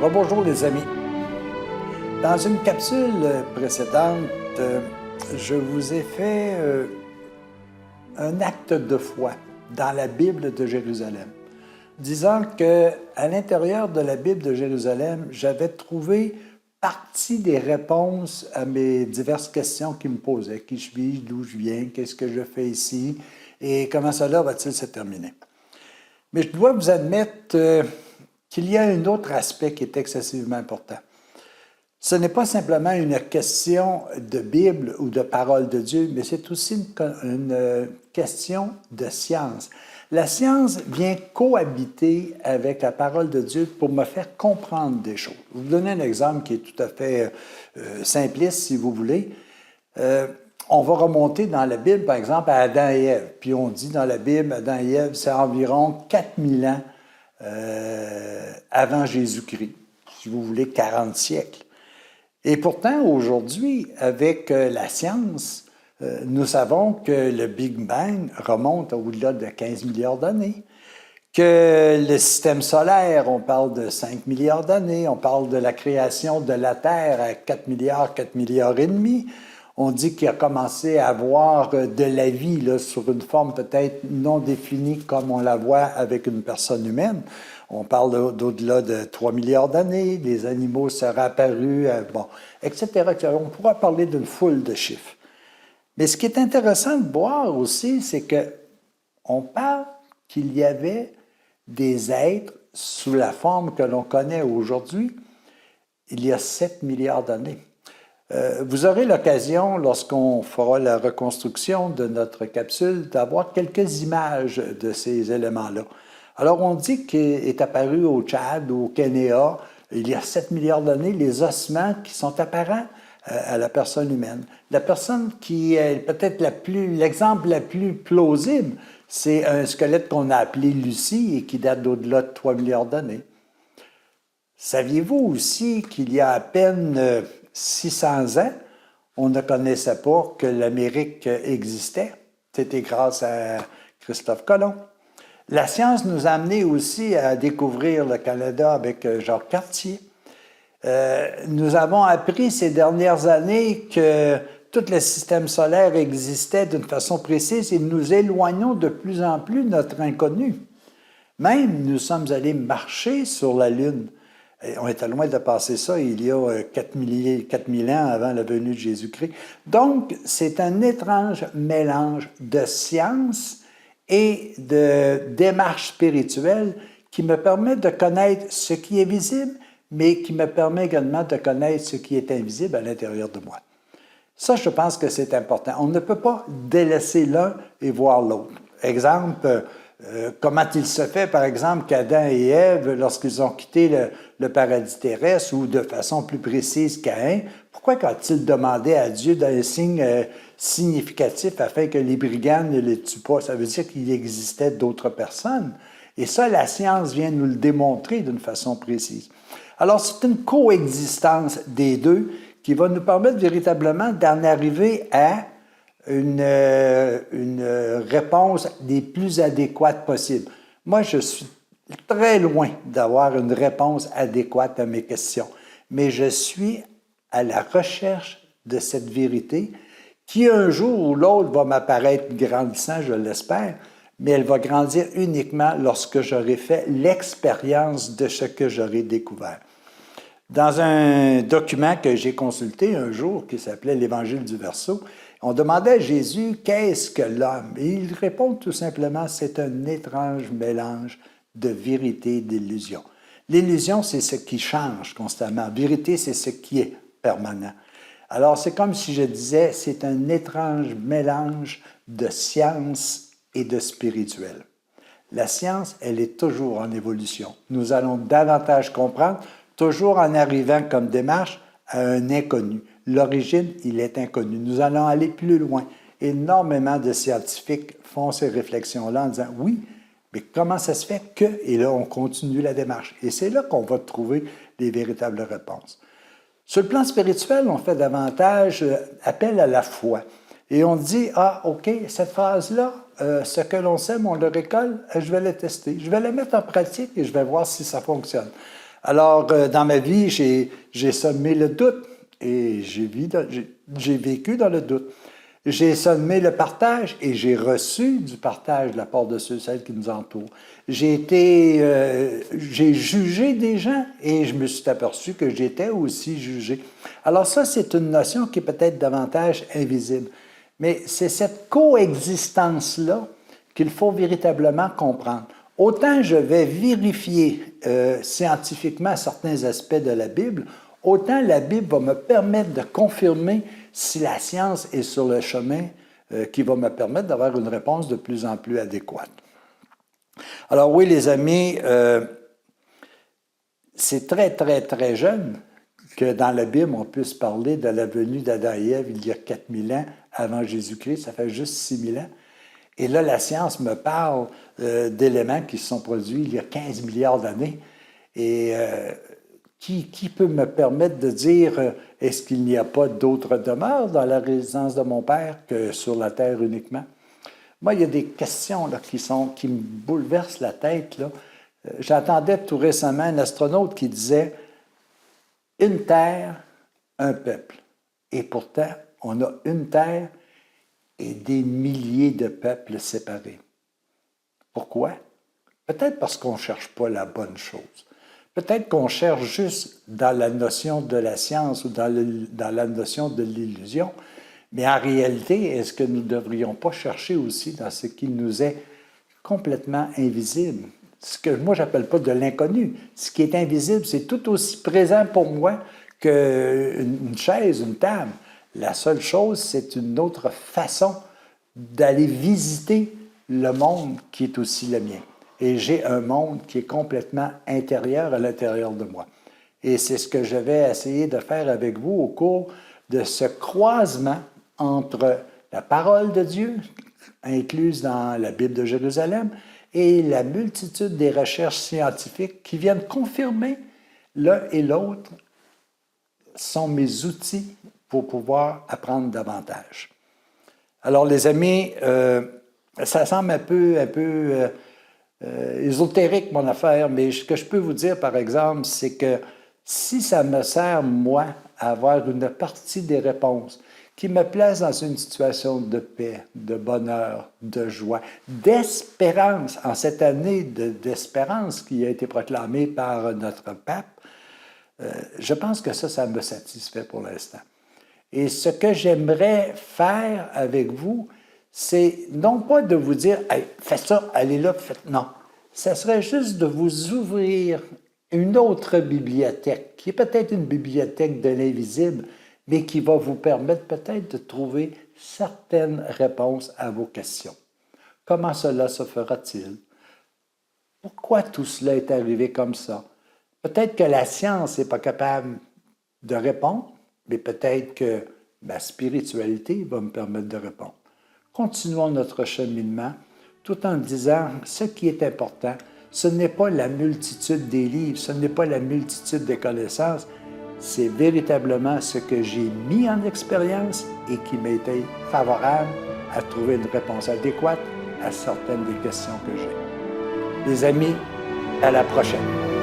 Rebonjour les amis. Dans une capsule précédente, je vous ai fait un acte de foi dans la Bible de Jérusalem, disant qu'à l'intérieur de la Bible de Jérusalem, j'avais trouvé partie des réponses à mes diverses questions qui me posaient. Qui je suis, d'où je viens, qu'est-ce que je fais ici et comment cela va-t-il se terminer? Mais je dois vous admettre qu'il y a un autre aspect qui est excessivement important. Ce n'est pas simplement une question de Bible ou de parole de Dieu, mais c'est aussi une question de science. La science vient cohabiter avec la parole de Dieu pour me faire comprendre des choses. Je vais vous donner un exemple qui est tout à fait simpliste, si vous voulez. On va remonter dans la Bible, par exemple, à Adam et Ève. Puis on dit dans la Bible, Adam et Ève, c'est environ 4000 ans avant Jésus-Christ, si vous voulez, 40 siècles. Et pourtant, aujourd'hui, avec la science, nous savons que le Big Bang remonte au-delà de 15 milliards d'années, que le système solaire, on parle de 5 milliards d'années, on parle de la création de la Terre à 4 milliards et demi. On dit qu'il a commencé à avoir de la vie là, sur une forme peut-être non définie comme on la voit avec une personne humaine. On parle d'au-delà de 3 milliards d'années, les animaux seraient apparus, etc., etc. On pourra parler d'une foule de chiffres. Mais ce qui est intéressant de voir aussi, c'est qu'on parle qu'il y avait des êtres sous la forme que l'on connaît aujourd'hui il y a 7 milliards d'années. Vous aurez l'occasion, lorsqu'on fera la reconstruction de notre capsule, d'avoir quelques images de ces éléments-là. Alors, on dit qu'il est apparu au Tchad, au Kenya, il y a 7 milliards d'années, les ossements qui sont apparents à la personne humaine. La personne qui est peut-être l'exemple le plus plausible, c'est un squelette qu'on a appelé Lucie et qui date d'au-delà de 3 milliards d'années. Saviez-vous aussi qu'il y a à peine 600 ans, on ne connaissait pas que l'Amérique existait? C'était grâce à Christophe Colomb. La science nous a amené aussi à découvrir le Canada avec Jacques Cartier. Nous avons appris ces dernières années que tout le système solaire existait d'une façon précise et nous éloignons de plus en plus notre inconnu. Même, nous sommes allés marcher sur la Lune. Et on était loin de passer ça il y a 4000 ans avant la venue de Jésus-Christ. Donc, c'est un étrange mélange de science et de démarche spirituelle qui me permet de connaître ce qui est visible, mais qui me permet également de connaître ce qui est invisible à l'intérieur de moi. Ça, je pense que c'est important. On ne peut pas délaisser l'un et voir l'autre. Exemple, comment il se fait, par exemple, qu'Adam et Ève, lorsqu'ils ont quitté le paradis terrestre, ou de façon plus précise Caïn, pourquoi quand-il demandait à Dieu d'un signe significatif afin que les brigands ne les tuent pas? Ça veut dire qu'il existait d'autres personnes. Et ça, la science vient nous le démontrer d'une façon précise. Alors, c'est une coexistence des deux qui va nous permettre véritablement d'en arriver à une réponse des plus adéquates possibles. Moi, je suis très loin d'avoir une réponse adéquate à mes questions, mais je suis à la recherche de cette vérité qui, un jour ou l'autre, va m'apparaître grandissant, je l'espère, mais elle va grandir uniquement lorsque j'aurai fait l'expérience de ce que j'aurai découvert. Dans un document que j'ai consulté un jour, qui s'appelait l'Évangile du Verseau, on demandait à Jésus « Qu'est-ce que l'homme? » Et il répond tout simplement « C'est un étrange mélange de vérité et d'illusion. » L'illusion, c'est ce qui change constamment. La vérité, c'est ce qui est permanent. Alors, c'est comme si je disais, c'est un étrange mélange de science et de spirituel. La science, elle est toujours en évolution. Nous allons davantage comprendre, toujours en arrivant comme démarche à un inconnu. L'origine, il est inconnu. Nous allons aller plus loin. Énormément de scientifiques font ces réflexions-là en disant « Oui, mais comment ça se fait que… » Et là, on continue la démarche. Et c'est là qu'on va trouver les véritables réponses. Sur le plan spirituel, on fait davantage appel à la foi. Et on dit « Ah, OK, cette phrase-là, ce que l'on sème, on le récolte, je vais le tester. Je vais le mettre en pratique et je vais voir si ça fonctionne. » Alors, dans ma vie, j'ai semé le doute et j'ai vécu dans le doute. J'ai semé le partage et j'ai reçu du partage de la part de ceux et celles qui nous entourent. J'ai jugé des gens et je me suis aperçu que j'étais aussi jugé. Alors ça, c'est une notion qui est peut-être davantage invisible. Mais c'est cette coexistence-là qu'il faut véritablement comprendre. Autant je vais vérifier scientifiquement certains aspects de la Bible, autant la Bible va me permettre de confirmer si la science est sur le chemin qui va me permettre d'avoir une réponse de plus en plus adéquate. Alors oui, les amis, c'est très, très, très jeune que dans la Bible, on puisse parler de la venue d'Adam et Ève il y a 4000 ans avant Jésus-Christ, ça fait juste 6000 ans. Et là, la science me parle d'éléments qui se sont produits il y a 15 milliards d'années. Et qui peut me permettre de dire, est-ce qu'il n'y a pas d'autres demeures dans la résidence de mon Père que sur la terre uniquement? Moi, il y a des questions là, qui me bouleversent la tête. J'entendais tout récemment un astronaute qui disait « Une terre, un peuple ». Et pourtant, on a une terre et des milliers de peuples séparés. Pourquoi? Peut-être parce qu'on ne cherche pas la bonne chose. Peut-être qu'on cherche juste dans la notion de la science ou dans la notion de l'illusion, mais en réalité, est-ce que nous ne devrions pas chercher aussi dans ce qui nous est complètement invisible? Ce que moi, je n'appelle pas de l'inconnu. Ce qui est invisible, c'est tout aussi présent pour moi qu'une chaise, une table. La seule chose, c'est une autre façon d'aller visiter le monde qui est aussi le mien. Et j'ai un monde qui est complètement intérieur à l'intérieur de moi. Et c'est ce que je vais essayer de faire avec vous au cours de ce croisement entre la parole de Dieu, incluse dans la Bible de Jérusalem, et la multitude des recherches scientifiques qui viennent confirmer l'un et l'autre sont mes outils pour pouvoir apprendre davantage. Alors, les amis, ça semble un peu ésotérique, mon affaire, mais ce que je peux vous dire, par exemple, c'est que si ça me sert, moi, à avoir une partie des réponses qui me place dans une situation de paix, de bonheur, de joie, d'espérance, en cette année d'espérance qui a été proclamée par notre pape, je pense que ça me satisfait pour l'instant. Et ce que j'aimerais faire avec vous, c'est non pas de vous dire hey, « faites ça, allez là, faites... » Non, ça serait juste de vous ouvrir une autre bibliothèque, qui est peut-être une bibliothèque de l'invisible, mais qui va vous permettre peut-être de trouver certaines réponses à vos questions. Comment cela se fera-t-il? Pourquoi tout cela est arrivé comme ça? Peut-être que la science n'est pas capable de répondre, mais peut-être que ma spiritualité va me permettre de répondre. Continuons notre cheminement tout en disant ce qui est important, ce n'est pas la multitude des livres, ce n'est pas la multitude des connaissances, c'est véritablement ce que j'ai mis en expérience et qui m'a été favorable à trouver une réponse adéquate à certaines des questions que j'ai. Les amis, à la prochaine.